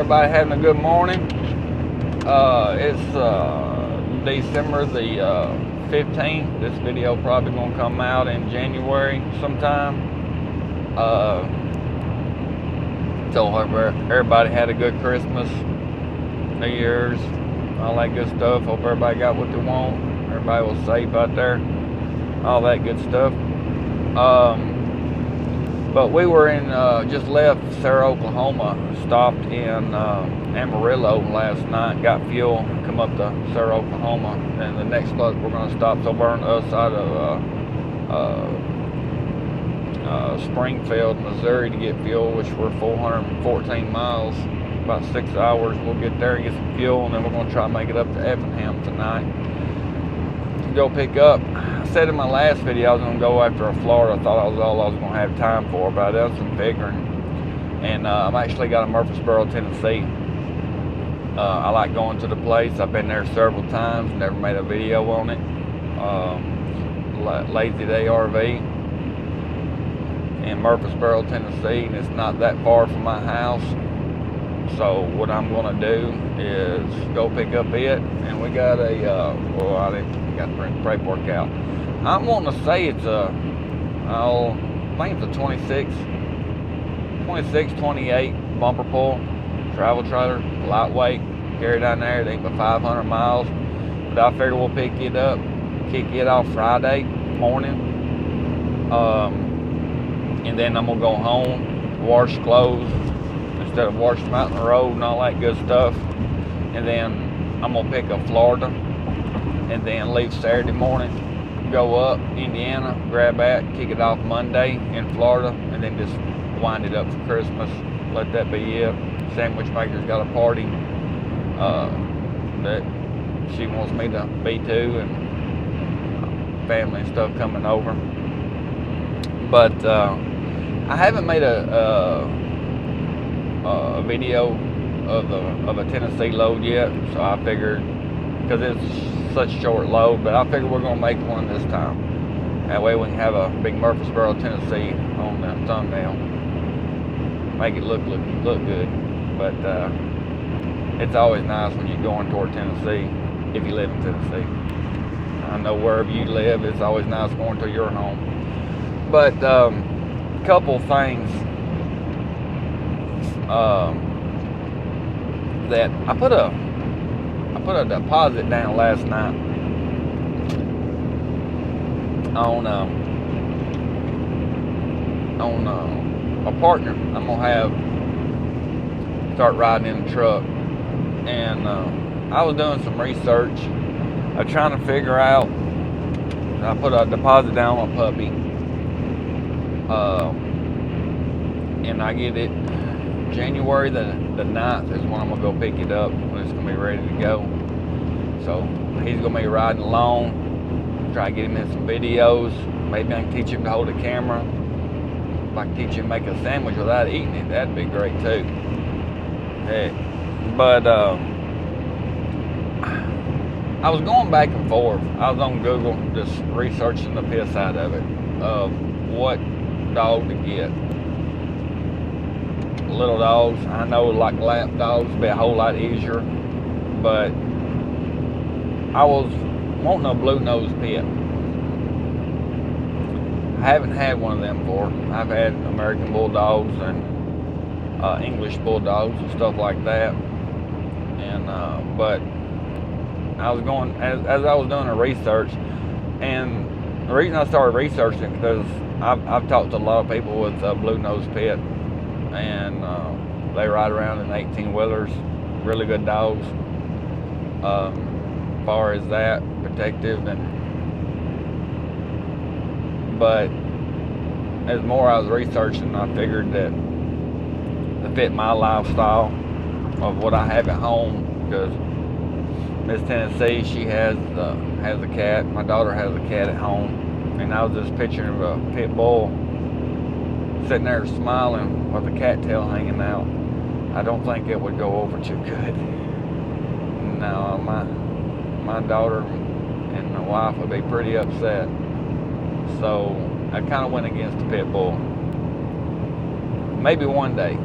everybody having a good morning. It's December the 15th. This video probably gonna come out in January sometime. So hope everybody had a good Christmas, New Year's, all that good stuff. Hope everybody got what they want. Everybody was safe out there, all that good stuff. But we were in, just left Sarah, Oklahoma, stopped in Amarillo last night, got fuel, come up to Sarah, Oklahoma, and the next place we're going to stop is over on the other side of Springfield, Missouri to get fuel, which we're 414 miles, about 6 hours. We'll get there and get some fuel, and then we're going to try to make it up to Effingham tonight to go pick up. I said in my last video I was going to go after Florida. I thought that was all I was going to have time for, but I done some figuring. And I've actually got a Murfreesboro, Tennessee. I like going to the place. I've been there several times, never made a video on it. Lazy Day RV in Murfreesboro, Tennessee, and it's not that far from my house. So what I'm going to do is go pick up it, and we got a, well, I got to bring the paperwork out. I'm wanting to say it's a, I think it's a 26, 28 bumper pull travel trailer, lightweight, carry down there. It ain't but 500 miles, but I figure we'll pick it up, kick it off Friday morning, and then I'm gonna go home, wash clothes instead of washing them out in the road and all that good stuff, and then I'm gonna pick up Florida, and then leave Saturday morning, go up Indiana, grab that, kick it off Monday in Florida, and then just wind it up for Christmas. Let that be it. Sandwich maker's got a party that she wants me to be to, and family and stuff coming over. But I haven't made a video of a Tennessee load yet, so I figured, because it's such a short load, but I figured we're gonna make one this time. That way we can have a big Murfreesboro, Tennessee on the thumbnail. Make it look good. But it's always nice when you're going toward Tennessee, if you live in Tennessee. I know wherever you live, it's always nice going to your home. But couple things that I put a deposit down last night on a partner I'm gonna start riding in the truck, and I was doing some research. I'm trying to figure out. I put a deposit down on a puppy, and I get it January the 9th is when I'm gonna go pick it up, when it's gonna be ready to go. So he's gonna be riding along. Try to get him in some videos. Maybe I can teach him to hold a camera. If I can teach him to make a sandwich without eating it, that'd be great too. Heck. But I was going back and forth. I was on Google just researching the piss out of it, of what dog to get. Little dogs, I know, like lap dogs would be a whole lot easier, but I was wanting a blue nose pit. I haven't had one of them before. I've had American bulldogs and English bulldogs and stuff like that, and but I was going, as I was doing the research, and the reason I started researching because I've talked to a lot of people with blue nose pit, and they ride around in 18-wheelers, really good dogs. As far as that, protective, but as more I was researching, I figured that to fit my lifestyle of what I have at home, because Miss Tennessee, she has a cat. My daughter has a cat at home, and I was just picturing a pit bull sitting there smiling with a cattail hanging out. I don't think it would go over too good. No, my daughter and my wife would be pretty upset. So I kind of went against the pit bull. Maybe one day,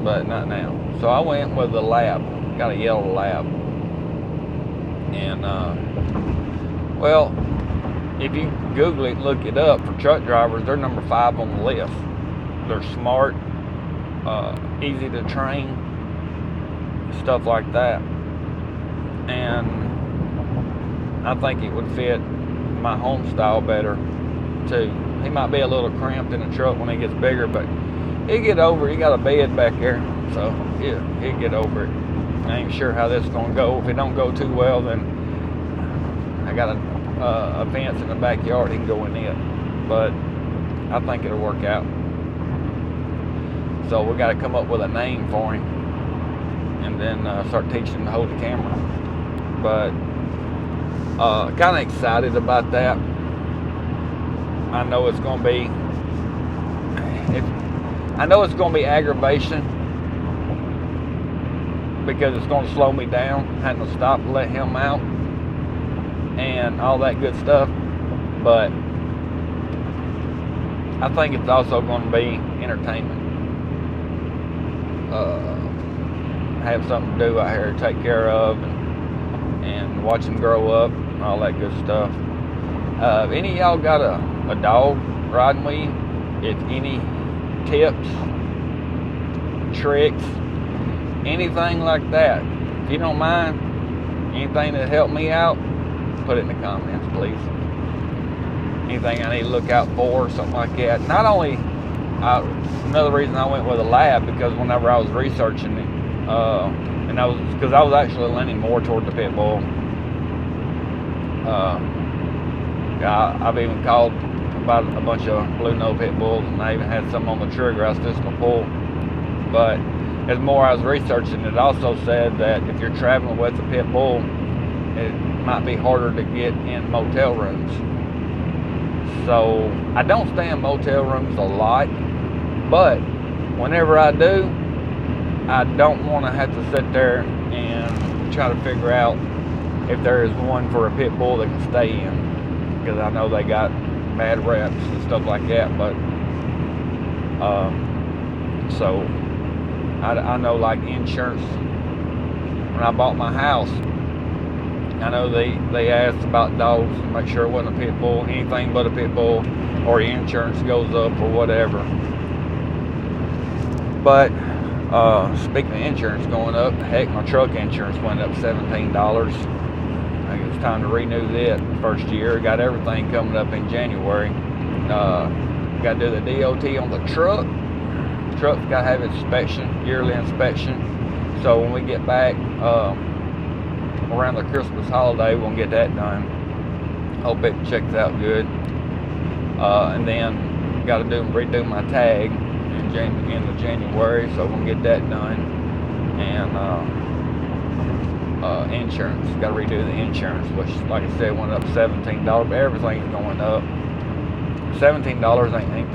but not now. So I went with the Lab. Got a yellow Lab. And, well, if you Google it, look it up, for truck drivers, they're number 5 on the list. They're smart, easy to train, stuff like that. And I think it would fit my home style better too. He might be a little cramped in the truck when he gets bigger, but he'll get over it. He got a bed back there, so yeah, he'll get over it. I ain't sure how this is gonna go. If it don't go too well, then I got a fence in the backyard. He can go in it, but I think it'll work out. So we got to come up with a name for him, and then start teaching him to hold the camera. But kind of excited about that. I know it's going to be. I know it's going to be aggravation because it's going to slow me down, having to stop and let him out, and all that good stuff. But I think it's also going to be entertainment. Have something to do out here, take care of, and watch him grow up, and all that good stuff. If any of y'all got a dog riding with you, if any tips, tricks, anything like that, if you don't mind, anything that helped me out, put it in the comments, please. Anything I need to look out for, something like that. Not only, another reason I went with a Lab, because whenever I was researching it, and because I was actually leaning more toward the pit bull. I've even called about a bunch of blue nose pit bulls, and I even had some on the trigger I was just gonna pull. But as more I was researching, it also said that if you're traveling with a pit bull, it might be harder to get in motel rooms. So I don't stay in motel rooms a lot, but whenever I do, I don't want to have to sit there and try to figure out if there is one for a pit bull that can stay in, because I know they got bad reps and stuff like that. But so I know, like insurance, when I bought my house, I know they asked about dogs to make sure it wasn't a pit bull, anything but a pit bull, or your insurance goes up or whatever. But speaking of insurance going up, heck, my truck insurance went up $17. I think it's time to renew that first year. Got everything coming up in January. Got to do the DOT on the truck. Truck's got to have inspection, yearly inspection. So when we get back around the Christmas holiday, we'll get that done. Hope it checks out good. And then got to redo my tag in January, so we'll get that done. And insurance, got to redo the insurance, which, like I said, went up $17. But everything's going up. $17 ain't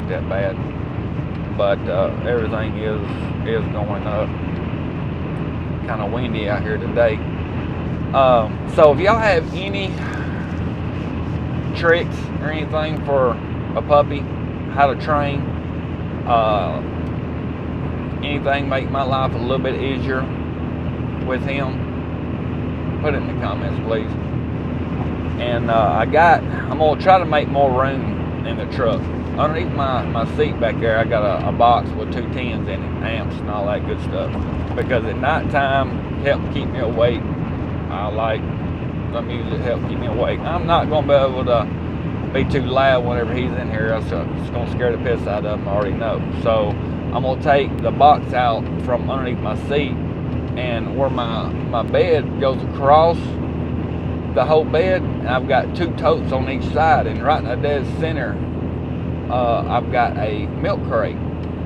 that bad, but everything is going up. Kind of windy out here today. So if y'all have any tricks or anything for a puppy, how to train, anything make my life a little bit easier with him, put it in the comments, please. And I'm gonna try to make more room in the truck. Underneath my seat back there, I got a box with 2 tins in it, amps and all that good stuff, because at night time help keep me awake. I like the music, help keep me awake. I'm not gonna be able to be too loud whenever he's in here. It's gonna scare the piss out of him, I already know. So I'm gonna take the box out from underneath my seat, and where my bed goes across the whole bed, and I've got 2 totes on each side, and right in the dead center I've got a milk crate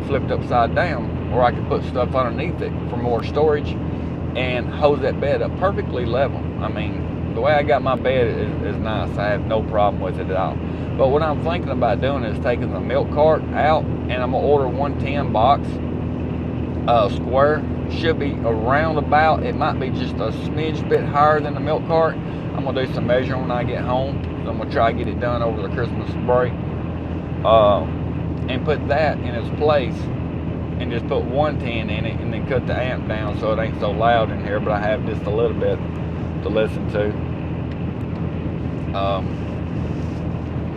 flipped upside down where I can put stuff underneath it for more storage and hose that bed up perfectly level. I mean, the way I got my bed is nice. I have no problem with it at all. But what I'm thinking about doing is taking the milk cart out, and I'm gonna order 110 box square. Should be around about, it might be just a smidge bit higher than the milk cart. I'm gonna do some measuring when I get home. So I'm gonna try to get it done over the Christmas break, and put that in its place and just put 110 in it and then cut the amp down so it ain't so loud in here, but I have just a little bit to listen to.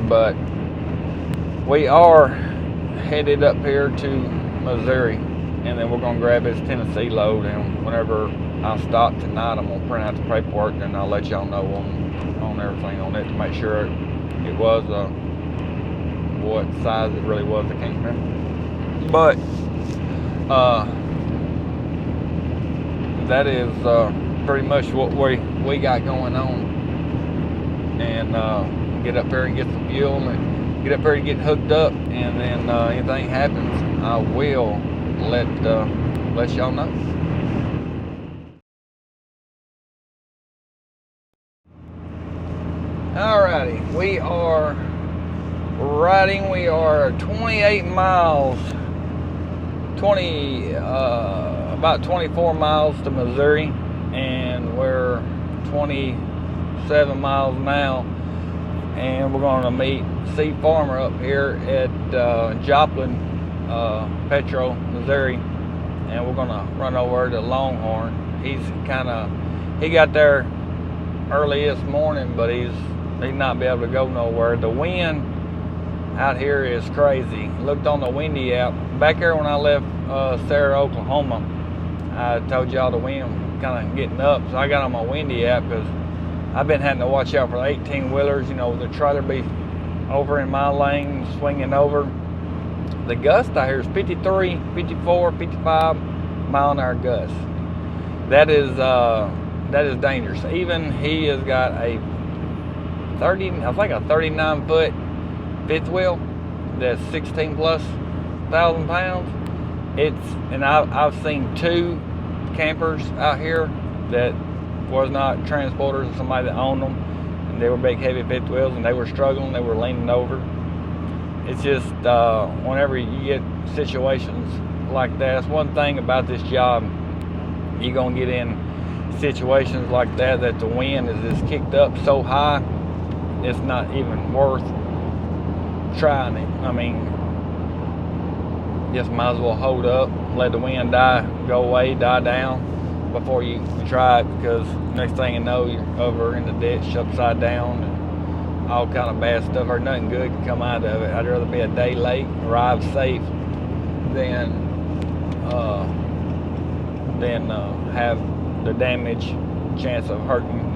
But we are headed up here to Missouri, and then we're gonna grab his Tennessee load, and whenever I stop tonight, I'm gonna print out the paperwork and I'll let y'all know on everything on it to make sure it was what size it really was. I can't remember, but that is pretty much what we got going on. And get up there and get some fuel and get up there and get hooked up, and then anything happens, I will let y'all know. Alrighty, we are riding. We are 28 miles, about 24 miles to Missouri, and we're 27 miles now, and we're going to meet C. Farmer up here at Joplin, Petro, Missouri, and we're going to run over to Longhorn. He got there early this morning, but he's not be able to go nowhere. The wind out here is crazy. Looked on the windy app back there when I left Sarah, Oklahoma. I told y'all the wind kind of getting up, so I got on my windy app because I've been having to watch out for the 18-wheelers. You know, the trailer be over in my lane, swinging over. The gust out here is 53, 54, 55 mile an hour gust. That is dangerous. Even he has got a 39-foot fifth wheel that's 16 plus thousand pounds. And I've seen 2 campers out here that was not transporters of somebody that owned them, and they were big heavy fifth wheels, and they were struggling, they were leaning over. It's just whenever you get situations like that, that's one thing about this job. You're gonna get in situations like that the wind is just kicked up so high, it's not even worth trying it. I mean, just might as well hold up, let the wind go away, die down before you try it, because next thing you know, you're over in the ditch upside down and all kind of bad stuff, or nothing good can come out of it. I'd rather be a day late, arrive safe, than have the damage, chance of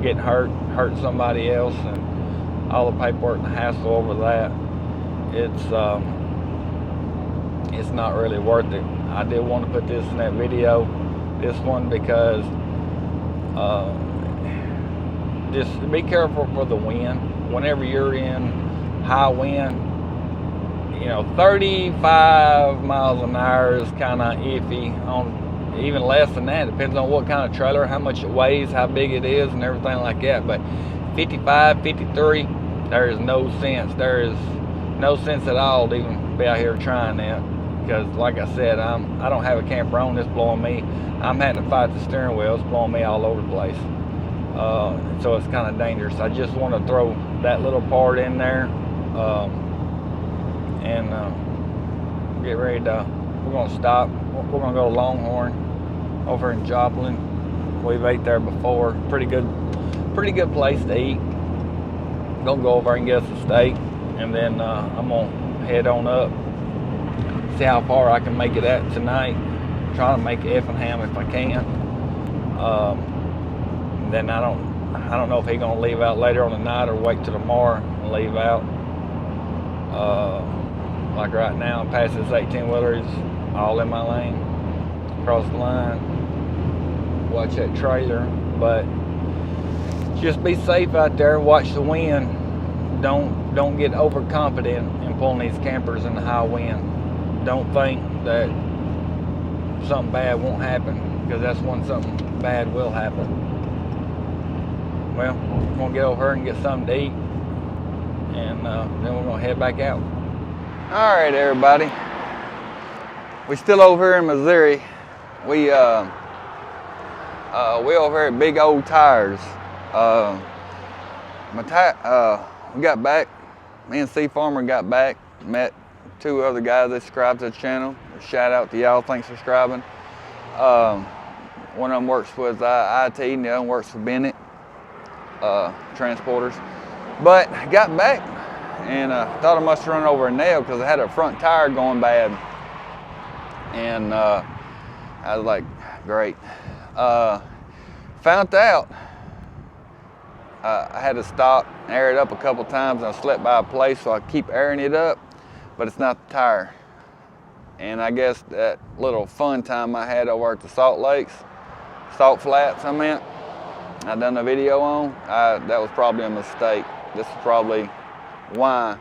getting hurting somebody else, and all the paperwork and the hassle over that. It's not really worth it. I did want to put this in that video, this one, because just be careful for the wind. Whenever you're in high wind, 35 miles an hour is kind of iffy. On even less than that, depends on what kind of trailer, how much it weighs, how big it is, and everything like that. But 55, 53, there is no sense. There is no sense at all to even be out here trying that, because like I said, I don't have a camper on. It's blowing me. I'm having to fight the steering wheel. It's blowing me all over the place. So it's kind of dangerous. I just want to throw that little part in there, and get ready to. We're gonna stop. We're gonna go to Longhorn over in Joplin. We've ate there before. Pretty good place to eat. Gonna go over and get us a steak, and then I'm gonna head on up, see how far I can make it at tonight. Try to make Effingham if I can. Then I don't know if he's gonna leave out later on the night or wait till tomorrow and leave out. Like right now, I'm past this 18-wheeler, he's all in my lane, across the line. Watch that trailer, but just be safe out there. Watch the wind. Don't get overconfident in pulling these campers in the high wind. Don't think that something bad won't happen, because that's when something bad will happen. Well, we're gonna get over here and get something to eat, and then we're gonna head back out. All right, everybody. We still over here in Missouri. We over here at Big Old Tires. We got back. Me and C. Farmer got back. Met 2 other guys that subscribe to the channel. Shout out to y'all, thanks for subscribing. One of them works with IT and the other one works for Finnick transporters. But I got back and thought I must have run over a nail because I had a front tire going bad. And I was like, great. Found out I had to stop, air it up a couple times. I slept by a place, so I keep airing it up, but it's not the tire. And I guess that little fun time I had over at the Salt Flats, I done a video on, that was probably a mistake. This is probably why.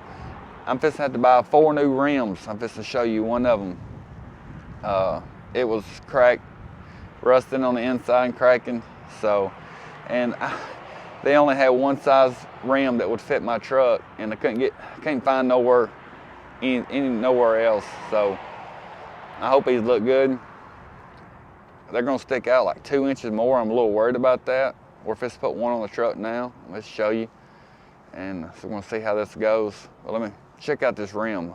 I'm fixing to have to buy 4 new rims. I'm fixing to show you one of them. It was cracked, rusting on the inside and cracking. So, they only had one size rim that would fit my truck, and I couldn't find nowhere else. So I hope these look good. They're gonna stick out like 2 inches more. I'm a little worried about that. We're fixing to put one on the truck now. Let's show you. And so we're gonna see how this goes. Well, let me check out this rim.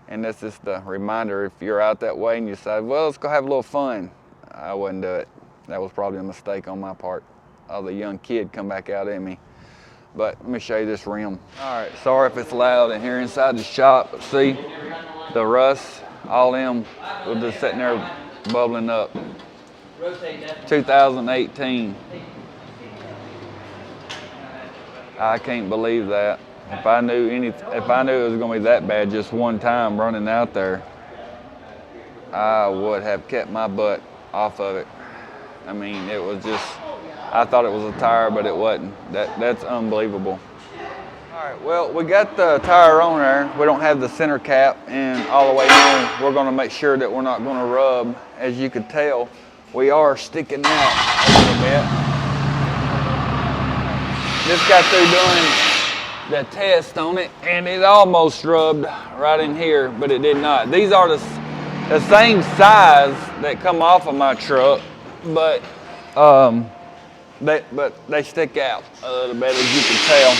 And that's just a reminder, if you're out that way and you decide, well, let's go have a little fun, I wouldn't do it. That was probably a mistake on my part. The young kid come back out at me. But let me show you this rim. All right, sorry if it's loud in here inside the shop, but see the rust, all them was just sitting there bubbling up. 2018. I can't believe that. If I knew it was gonna be that bad just one time running out there, I would have kept my butt off of it. I mean, it was just, I thought it was a tire, but it wasn't. That's unbelievable. All right, well, we got the tire on there. We don't have the center cap and all the way on. We're gonna make sure that we're not gonna rub. As you can tell, we are sticking out a little bit. Just got through doing the test on it, and it almost rubbed right in here, but it did not. These are the same size that come off of my truck, but they stick out a little bit, as you can tell.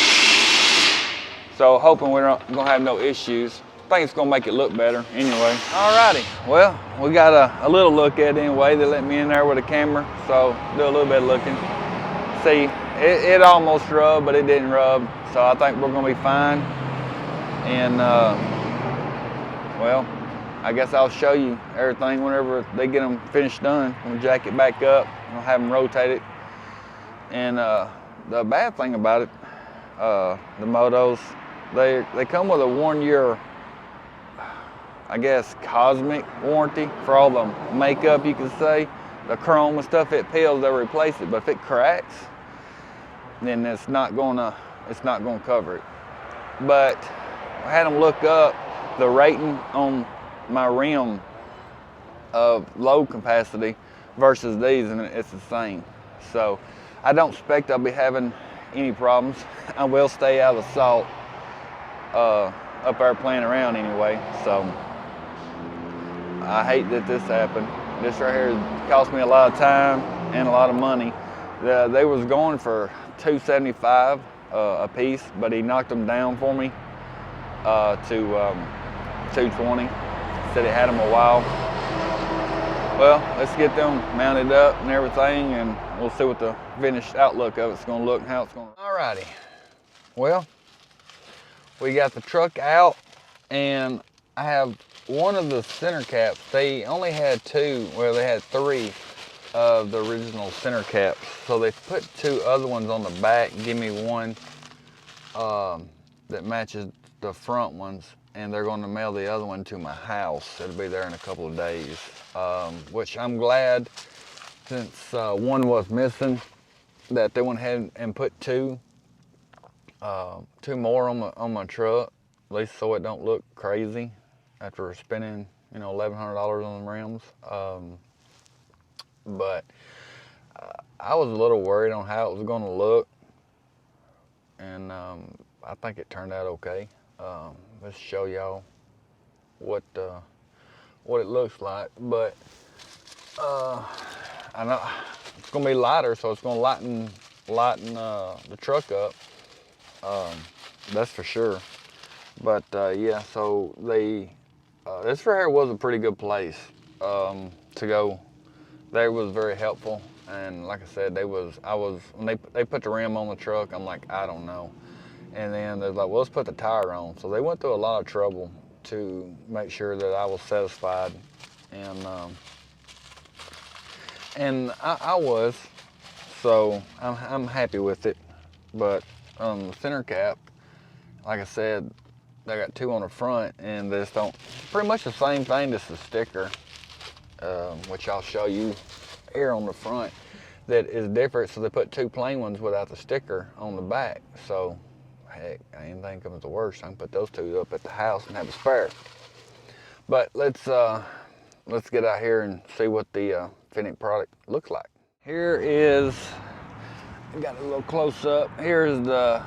So hoping we're not gonna have no issues. I think it's gonna make it look better anyway. Alrighty, well, we got a little look at it anyway. They let me in there with a camera, so do a little bit of looking. See, it almost rubbed, but it didn't rub. So I think we're gonna be fine. And well, I guess I'll show you everything whenever they get them finished done. I'm gonna jack it back up, I'm gonna have them rotate it. And the bad thing about it, the motos, they come with a 1-year, I guess, cosmic warranty for all the makeup, you could say. The chrome and stuff, it peels, they'll replace it. But if it cracks, then it's not gonna cover it. But I had them look up the rating on my rim of load capacity versus these, and it's the same. So I don't expect I'll be having any problems. I will stay out of the salt up there playing around anyway. So I hate that this happened. This right here cost me a lot of time and a lot of money. They was going for $275 a piece, but he knocked them down for me to $220. Said he had them a while. Well, let's get them mounted up and everything, and we'll see what the finished outlook of it's gonna look and how it's gonna. Alrighty, well, we got the truck out, and I have one of the center caps. They only had 2, well, they had 3 of the original center caps. So they put 2 other ones on the back, give me one that matches the front ones, and they're gonna mail the other one to my house. It'll be there in a couple of days, which I'm glad, since one was missing, that they went ahead and put 2 more on my truck, at least so it don't look crazy after spending, you know, $1,100 on the rims. But I was a little worried on how it was going to look, and I think it turned out okay. Let's show y'all what it looks like. But I know it's going to be lighter, so it's going to lighten the truck up. That's for sure. But yeah, so this right here was a pretty good place to go. They was very helpful, and like I said, when they put the rim on the truck, I'm like, I don't know. And then they're like, well, let's put the tire on. So they went through a lot of trouble to make sure that I was satisfied, and I was. So I'm happy with it. But the center cap, like I said, they got 2 on the front, and they just don't, pretty much the same thing, just the sticker, which I'll show you here on the front, that is different. So they put 2 plain ones without the sticker on the back. So heck, I didn't think it was the worst. I can put those 2 up at the house and have a spare. But let's get out here and see what the Finnick product looks like. Here is, I got a little close up. Here's the,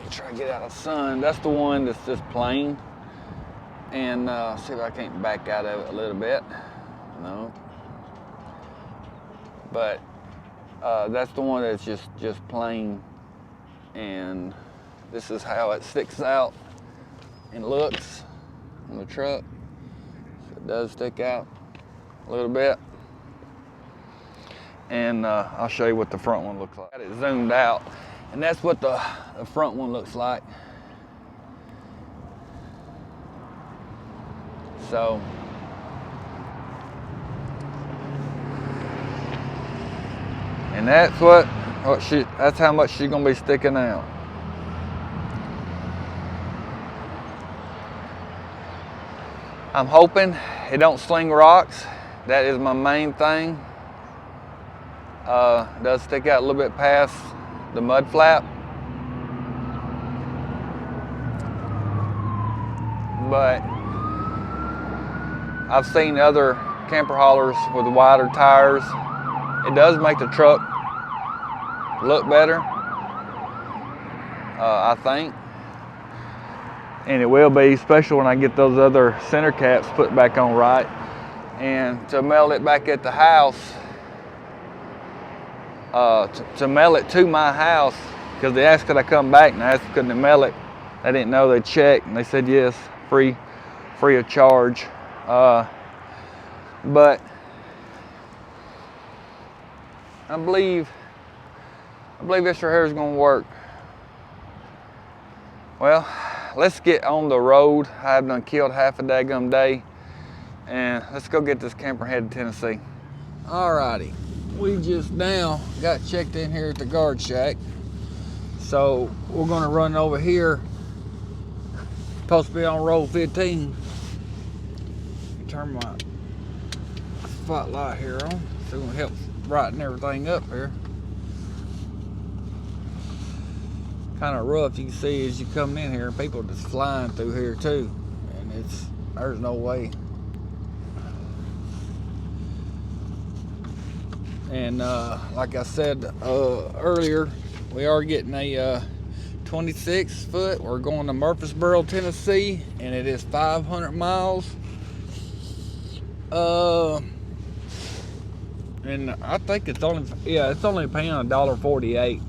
try to get out of the sun. That's the one that's just plain. And see if I can't back out of it a little bit. No. But that's the one that's just plain. And this is how it sticks out and looks on the truck. So it does stick out a little bit. And I'll show you what the front one looks like. Got it zoomed out, and that's what the front one looks like. So and that's that's how much she's gonna be sticking out. I'm hoping it don't sling rocks. That is my main thing. It does stick out a little bit past the mud flap. But I've seen other camper haulers with wider tires. It does make the truck look better, I think. And it will be, especially when I get those other center caps put back on right. And to mail it back at the house, to mail it to my house, because they asked could I come back, and I asked couldn't they mail it. They didn't know. They checked, and they said yes, free of charge. But I believe this right here is going to work. Well, let's get on the road. I've done killed half a daggum day, and let's go get this camper headed to Tennessee. Alrighty, we just now got checked in here at the guard shack, so we're going to run over here. Supposed to be on roll 15. Turn my spotlight here on, so it helps brighten everything up here. Kind of rough, you can see as you come in here, people just flying through here too, and there's no way. And like I said earlier, we are getting a 26 foot. We're going to Murfreesboro, Tennessee, and it is 500 miles. And I think it's only paying $1.48.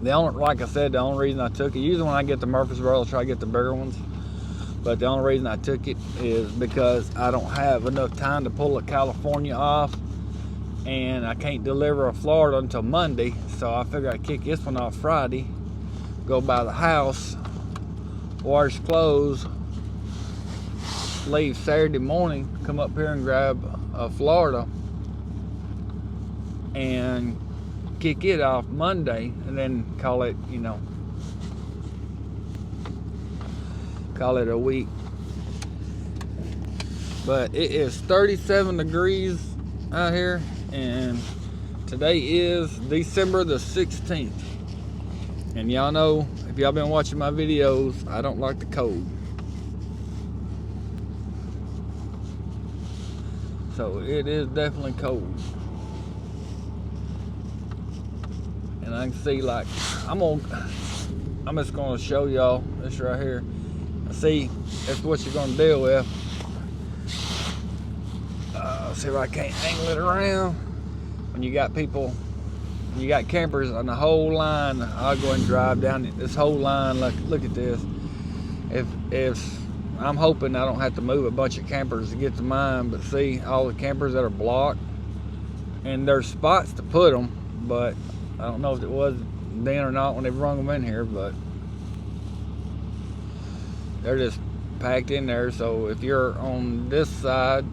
Like I said, the only reason I took it, usually when I get to Murfreesboro, I'll try to get the bigger ones. But the only reason I took it is because I don't have enough time to pull a California off, and I can't deliver a Florida until Monday. So I figured I'd kick this one off Friday, go by the house, wash clothes, leave Saturday morning, come up here and grab a Florida, and kick it off Monday, and then call it, call it a week. But it is 37 degrees out here, and today is December the 16th. And y'all know, if y'all been watching my videos, I don't like the cold. So it is definitely cold. And I can see, like, I'm just gonna show y'all this right here. See, that's what you're gonna deal with. See if I can't angle it around. When you got people, when you got campers on the whole line, I'll go and drive down this whole line. Look at this. if I'm hoping I don't have to move a bunch of campers to get to mine, but see all the campers that are blocked, and there's spots to put them, but I don't know if it was then or not when they brung them in here, but they're just packed in there. So if you're on this side,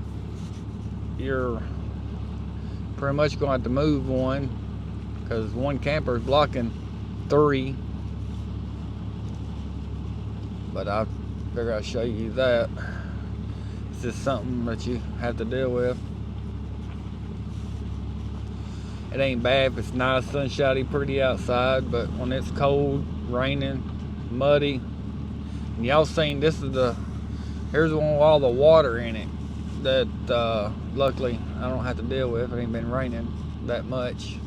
you're pretty much going to have to move one, because one camper is blocking 3. But I figure I'll show you that. It's just something that you have to deal with. It ain't bad if it's nice, sunshiny, pretty outside, but when it's cold, raining, muddy, and y'all seen this is here's one with all the water in it that luckily I don't have to deal with. It ain't been raining that much.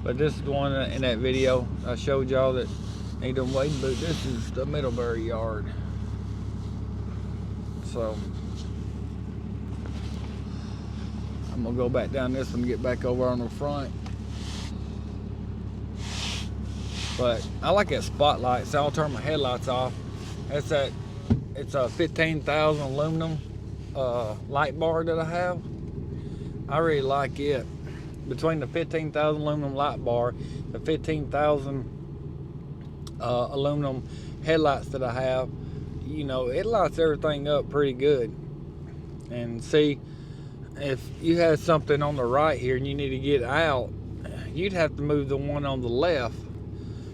But this is the one in that video I showed y'all that need them wading boots. This is the Middlebury yard. So I'm gonna go back down this one and get back over on the front. But I like that spotlight, so I'll turn my headlights off. It's a 15,000 aluminum light bar that I have. I really like it. Between the 15,000 aluminum light bar, the 15,000 aluminum headlights that I have, you know, it lights everything up pretty good. And see, if you had something on the right here and you need to get out, you'd have to move the one on the left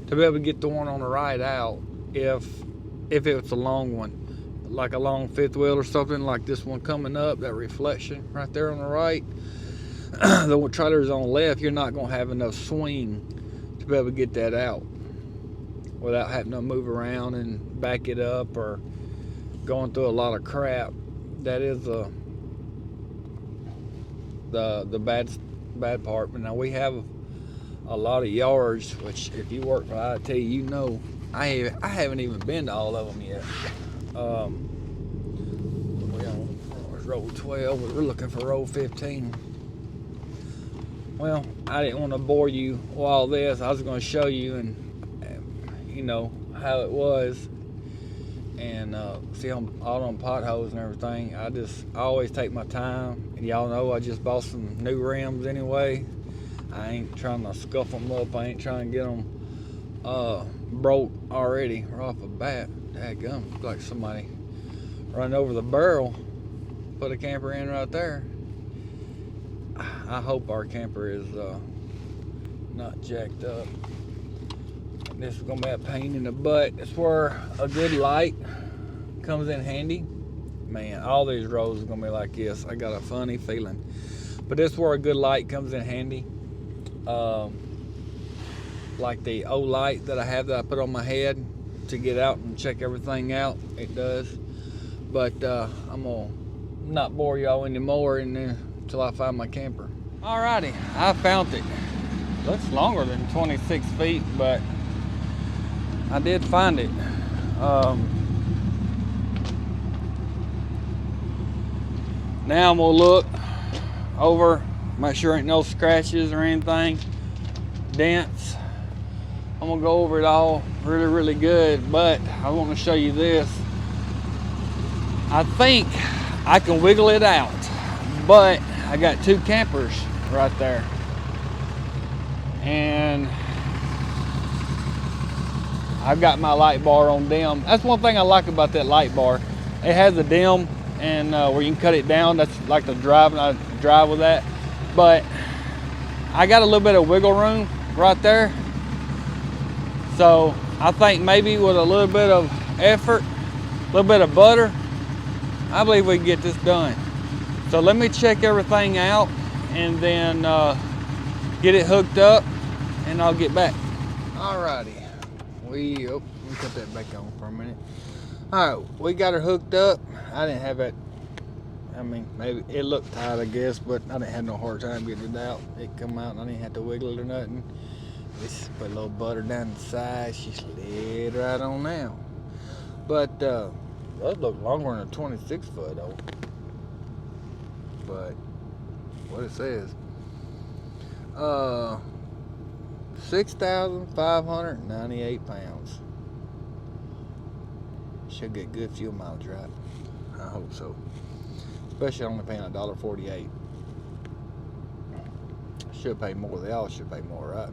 to be able to get the one on the right out if it's a long one, like a long fifth wheel or something like this one coming up, that reflection right there on the right. The trailer's on the left, you're not going to have enough swing to be able to get that out without having to move around and back it up or going through a lot of crap. That is the bad part. But now we have a lot of yards, which if you work for IT, you know I haven't even been to all of them yet. We're on row 12, we're looking for row 15. Well, I didn't want to bore you with all this. I was going to show you and you know how it was, and see all them potholes and everything. I always take my time, and y'all know I just bought some new rims anyway. I ain't trying to scuff them up. I ain't trying to get them broke already right off the bat. Dadgum, looks like somebody run over the barrel, put a camper in right there. I hope our camper is not jacked up. This is gonna be a pain in the butt. It's where a good light comes in handy. Man, all these roads are gonna be like this. I got a funny feeling. But this is where a good light comes in handy. Like the old light that I have that I put on my head to get out and check everything out. It does. But I'm gonna not bore y'all anymore until I find my camper. Alrighty, I found it. Looks longer than 26 feet, but I did find it. Now I'm gonna look over, make sure ain't no scratches or anything, dents. I'm gonna go over it all really good, but I want to show you this. I think I can wiggle it out, but I got 2 campers right there, and I've got my light bar on dim. That's one thing I like about that light bar. It has a dim and where you can cut it down. That's like the drive, and I drive with that. But I got a little bit of wiggle room right there. So I think maybe with a little bit of effort, a little bit of butter, I believe we can get this done. So let me check everything out and then get it hooked up, and I'll get back. Alrighty. Let me put that back on for a minute. Alright, we got her hooked up. I didn't have it. I mean, maybe it looked tight, I guess, but I didn't have no hard time getting it out. It come out and I didn't have to wiggle it or nothing. Just put a little butter down the side. She slid right on now. But that looked longer than a 26 foot though. But what it says, 6,598 pounds. Should get good fuel mileage, right? I hope so. Especially only paying $1.48. Should pay more. They all should pay more, right?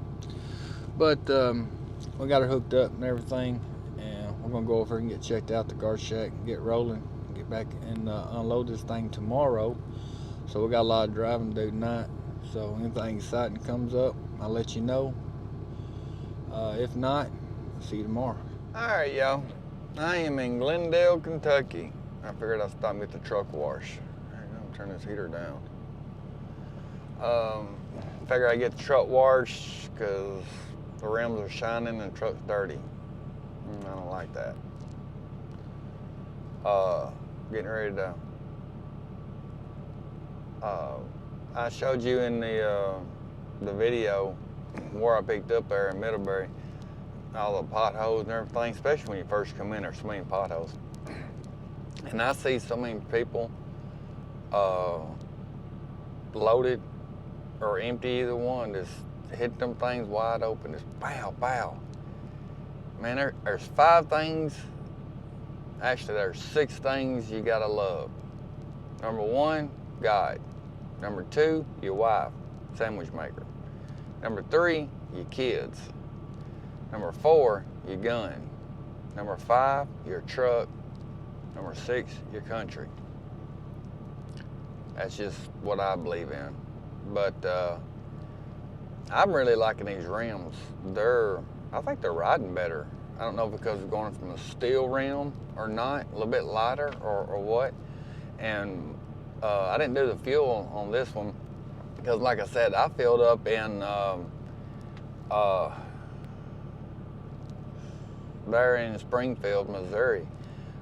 But we got her hooked up and everything, and we're gonna go over and get checked out the guard shack and get rolling, and get back and unload this thing tomorrow. So we got a lot of driving to do tonight. So anything exciting comes up, I'll let you know. If not, I'll see you tomorrow. All right, y'all. I am in Glendale, Kentucky. I figured I'd stop and get the truck washed. I'm gonna turn this heater down. Figure I get the truck washed because the rims are shining and the truck's dirty. I don't like that. Getting ready to. I showed you in the video where I picked up there in Middlebury, all the potholes and everything, especially when you first come in. There's so many potholes, and I see so many people loaded or empty, either one, just hit them things wide open, just bow, bow. Man, there's 5 things, actually there's 6 things you gotta love. Number 1, God. Number 2, your wife, sandwich maker. Number 3, your kids. Number 4, your gun. Number 5, your truck. Number 6, your country. That's just what I believe in. But I'm really liking these rims. I think they're riding better. I don't know because we're going from a steel rim or not, a little bit lighter or what. And I didn't do the fuel on this one because, like I said, I filled up in there in Springfield, Missouri.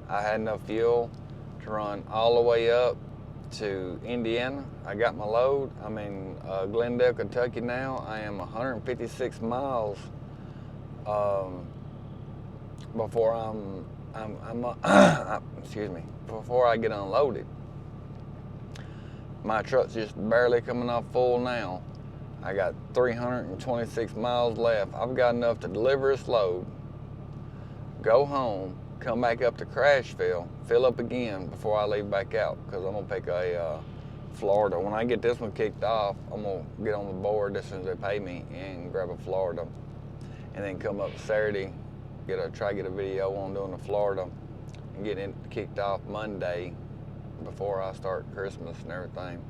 I had enough fuel to run all the way up to Indiana. I got my load. I'm in Glendale, Kentucky now. I am 156 miles before excuse me, before I get unloaded. My truck's just barely coming off full now. I got 326 miles left. I've got enough to deliver this load, go home, come back up to Crashville, fill up again before I leave back out, because I'm gonna pick a Florida. When I get this one kicked off, I'm gonna get on the board as soon as they pay me and grab a Florida, and then come up Saturday, try to get a video on doing the Florida, and get it kicked off Monday before I start Christmas and everything.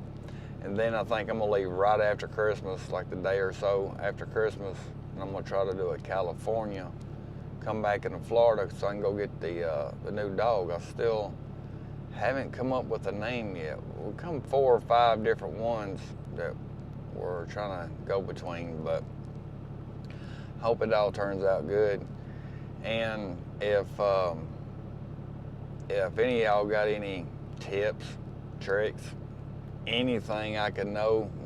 And then I think I'm gonna leave right after Christmas, like the day or so after Christmas, and I'm gonna try to do a California, come back into Florida so I can go get the new dog. I still haven't come up with a name yet. We've come 4 or 5 different ones that we're trying to go between, but hope it all turns out good. And if any of y'all got any tips, tricks, anything I could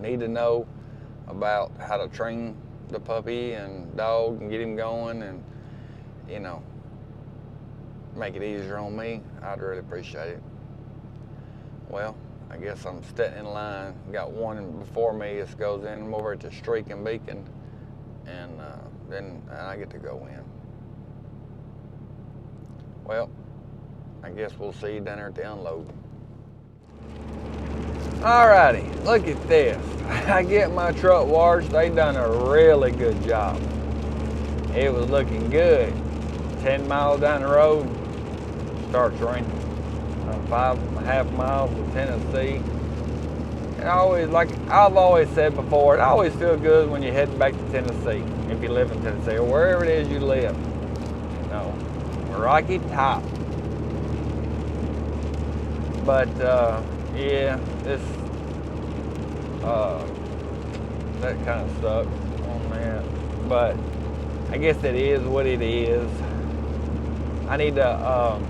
need to know about how to train the puppy and dog and get him going and, you know, make it easier on me, I'd really appreciate it. Well, I guess I'm stepping in line. Got one before me. This goes in. I'm over at the Streak and Beacon, and then I get to go in. Well, I guess we'll see you down there at the unload. Alrighty, look at this. I get my truck washed. They done a really good job. It was looking good. 10 miles down the road, starts raining. 5.5 miles to Tennessee. And like I've always said before, it always feels good when you're heading back to Tennessee, if you live in Tennessee or wherever it is you live. You know, Rocky Top. But yeah, this that kind of sucks on that. But I guess it is what it is. I need to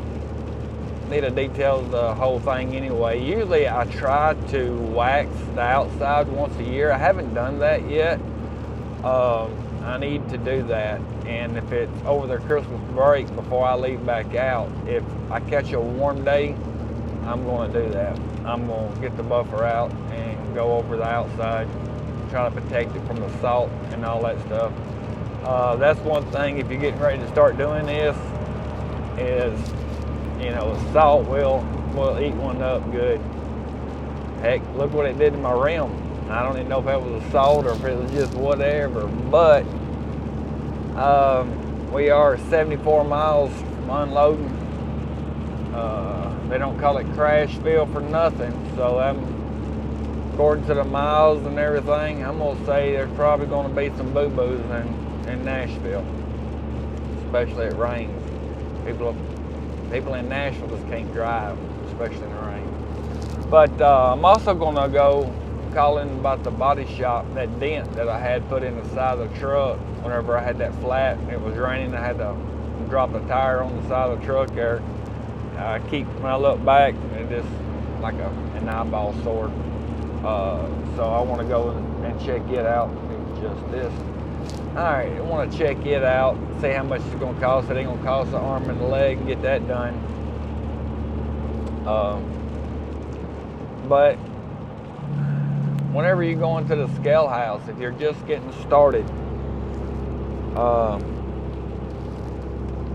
detail the whole thing anyway. Usually I try to wax the outside once a year. I haven't done that yet. I need to do that. And if it's over the Christmas break before I leave back out, if I catch a warm day, I'm going to do that. I'm going to get the buffer out and go over the outside, try to protect it from the salt and all that stuff. That's one thing, if you're getting ready to start doing this, is you know, salt will eat one up good. Heck, look what it did to my rim. I don't even know if that was a salt or if it was just whatever, but we are 74 miles from unloading. They don't call it Crashville for nothing, so according to the miles and everything, I'm gonna say there's probably gonna be some boo-boos in Nashville, especially it rains. People in Nashville just can't drive, especially in the rain. But I'm also gonna go calling about the body shop, that dent that I had put in the side of the truck whenever I had that flat. It was raining, I had to drop the tire on the side of the truck there. When I look back, it just like an eyeball sore. So I want to go and check it out. It's just this. All right, I want to check it out, see how much it's going to cost. It ain't going to cost the arm and the leg and get that done. But whenever you go into the scale house, if you're just getting started,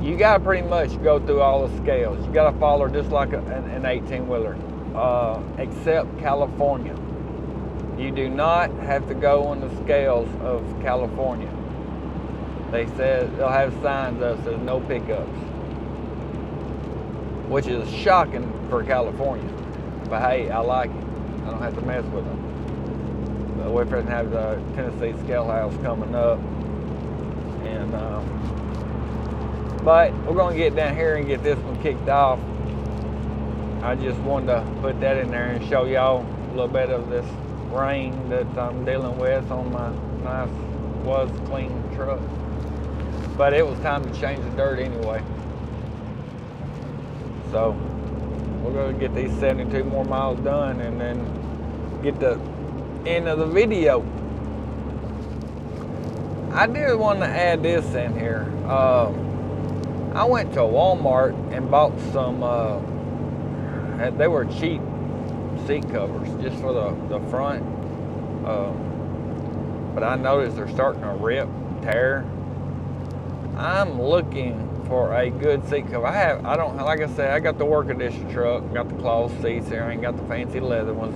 you got to pretty much go through all the scales. You got to follow just like an 18-wheeler, except California. You do not have to go on the scales of California. They said they'll have signs that says no pickups, which is shocking for California. But hey, I like it. I don't have to mess with them. But we're going to have the Tennessee scale house coming up, and but we're going to get down here and get this one kicked off. I just wanted to put that in there and show y'all a little bit of this rain that I'm dealing with on my nice, clean truck. But it was time to change the dirt anyway. So we're going to get these 72 more miles done and then get the end of the video. I did want to add this in here. I went to Walmart and bought some, they were cheap seat covers just for the front. But I noticed they're starting to rip, tear. I'm looking for a good seat cover. Like I said, I got the work edition truck, got the cloth seats here, I ain't got the fancy leather ones.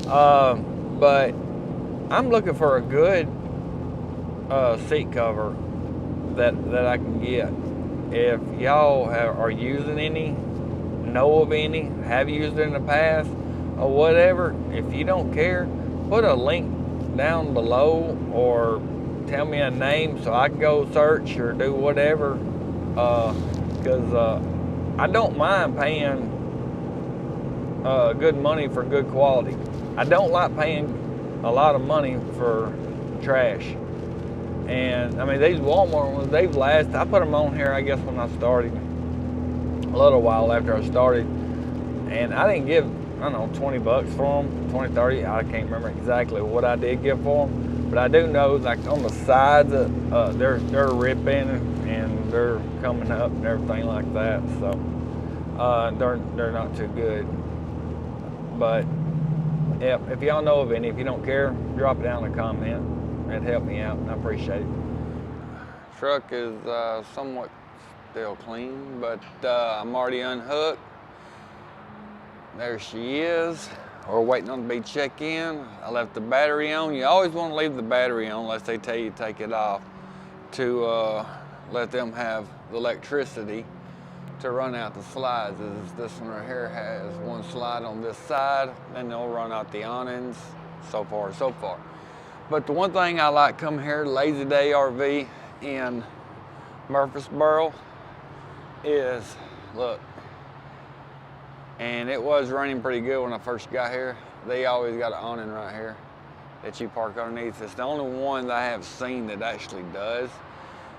But I'm looking for a good seat cover that I can get. If y'all are using any, know of any, have used it in the past, or whatever, if you don't care, put a link down below or tell me a name so I can go search or do whatever. Because I don't mind paying good money for good quality. I don't like paying a lot of money for trash. And I mean, these Walmart ones, they've lasted. I put them on here, I guess, when I started, a little while after I started. And I didn't give, I don't know, 20 bucks for them, 20, 30. I can't remember exactly what I did give for them. But I do know, like on the sides, they're ripping and they're coming up and everything like that. So they're not too good. But yeah, if y'all know of any, if you don't care, drop it down in a comment. It'd help me out, and I appreciate it. Truck is somewhat still clean, but I'm already unhooked. There she is. We're waiting on to be checked in. I left the battery on. You always want to leave the battery on unless they tell you to take it off to let them have the electricity to run out the slides. This one right here has one slide on this side, then they'll run out the awnings, so far. But the one thing I like coming here, Lazy Day RV in Murfreesboro, is, look, and it was raining pretty good when I first got here. They always got an awning right here that you park underneath. It's the only one that I have seen that actually does.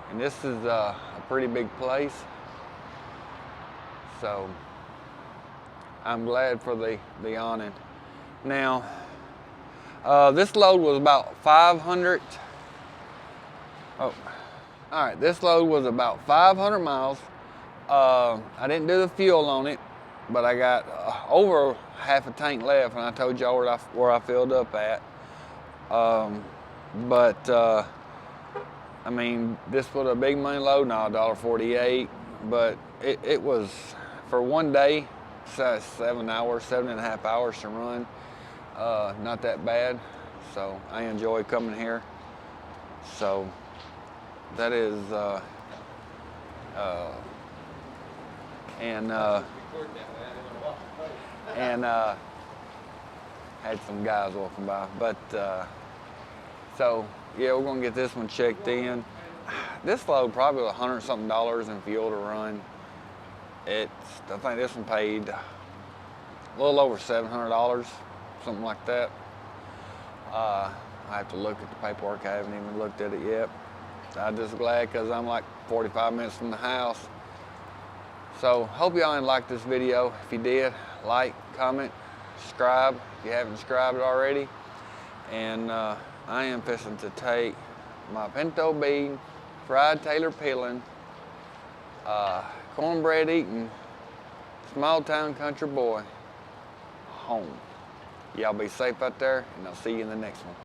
And this is a pretty big place. So I'm glad for the awning. Now, this load was about 500. Oh, all right, this load was about 500 miles. I didn't do the fuel on it, but I got over half a tank left, and I told y'all where I filled up at. I mean, this was a big money load, now $1.48, but it was for one day, 7 hours, 7.5 hours to run. Not that bad. So I enjoy coming here. So that is, had some guys walking by, but so yeah, we're gonna get this one checked in. This load probably $100 something in fuel to run. I think this one paid a little over $700, something like that. I have to look at the paperwork. I haven't even looked at it yet. I'm just glad because I'm like 45 minutes from the house. So hope y'all liked this video. If you did, like, comment, subscribe if you haven't subscribed already. And I am fixing to take my pinto bean, fried Taylor peeling, cornbread eating, small town country boy home. Y'all be safe out there, and I'll see you in the next one.